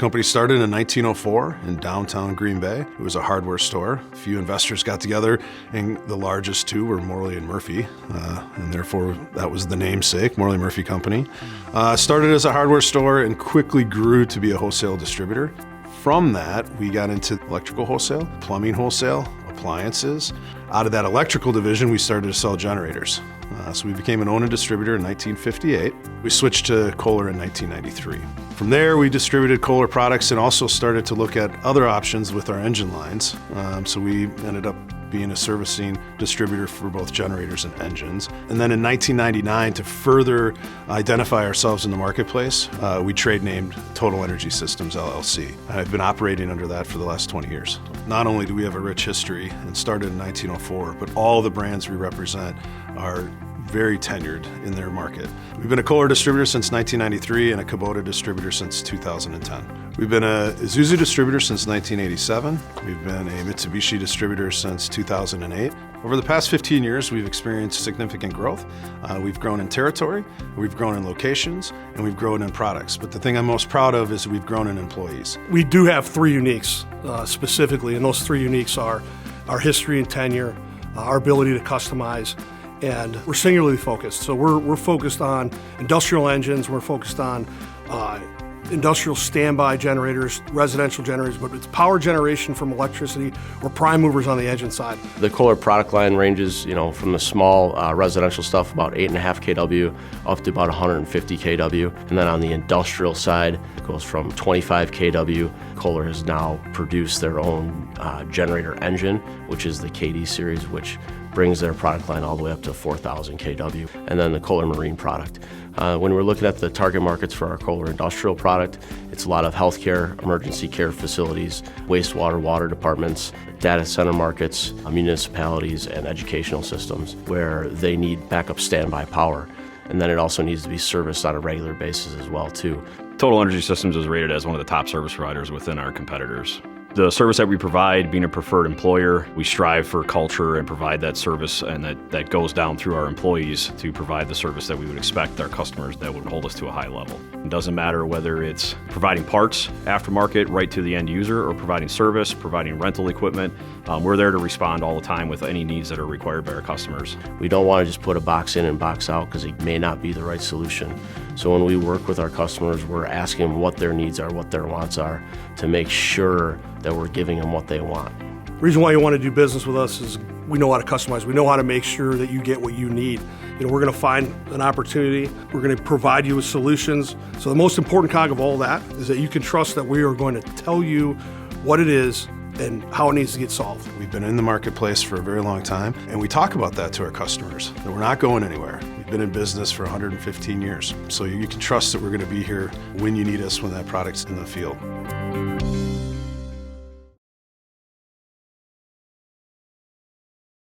company started in 1904 in downtown Green Bay. It was a hardware store. A few investors got together, and the largest two were Morley and Murphy, and therefore that was the namesake, Morley Murphy Company. Started as a hardware store and quickly grew to be a wholesale distributor. From that, we got into electrical wholesale, plumbing wholesale, appliances. Out of that electrical division, we started to sell generators. So we became an owned distributor in 1958. We switched to Kohler in 1993. From there, we distributed Kohler products and also started to look at other options with our engine lines. So we ended up being a servicing distributor for both generators and engines. And then in 1999, to further identify ourselves in the marketplace, we trade named Total Energy Systems, LLC. I've been operating under that for the last 20 years. Not only do we have a rich history and started in 1904, but all the brands we represent are very tenured in their market. We've been a Kohler distributor since 1993 and a Kubota distributor since 2010. We've been a Isuzu distributor since 1987. We've been a Mitsubishi distributor since 2008. Over the past 15 years, we've experienced significant growth. We've grown in territory, we've grown in locations, and we've grown in products. But the thing I'm most proud of is we've grown in employees. We do have three uniques specifically, and those three uniques are our history and tenure, our ability to customize, and we're singularly focused. So we're focused on industrial engines, we're focused on industrial standby generators, residential generators, but it's power generation from electricity. We're prime movers on the engine side. The Kohler product line ranges, from the small residential stuff, about 8.5 kW, up to about 150 kW. And then on the industrial side, it goes from 25 kW. Kohler has now produced their own generator engine, which is the KD series, which brings their product line all the way up to 4,000 kW. And then the Kohler Marine product. When we're looking at the target markets for our Kohler industrial product, it's a lot of healthcare, emergency care facilities, wastewater, water departments, data center markets, municipalities, and educational systems where they need backup standby power. And then it also needs to be serviced on a regular basis as well, too. Total Energy Systems is rated as one of the top service providers within our competitors. The service that we provide, being a preferred employer, we strive for culture and provide that service, and that goes down through our employees to provide the service that we would expect our customers that would hold us to a high level. It doesn't matter whether it's providing parts, aftermarket, right to the end user, or providing service, providing rental equipment. We're there to respond all the time with any needs that are required by our customers. We don't want to just put a box in and box out because it may not be the right solution. So when we work with our customers, we're asking them what their needs are, what their wants are, to make sure that we're giving them what they want. The reason why you want to do business with us is we know how to customize. We know how to make sure that you get what you need. We're going to find an opportunity. We're going to provide you with solutions. So the most important cog of all that is that you can trust that we are going to tell you what it is and how it needs to get solved. We've been in the marketplace for a very long time, and we talk about that to our customers, that we're not going anywhere. We've been in business for 115 years, so you can trust that we're going to be here when you need us, when that product's in the field.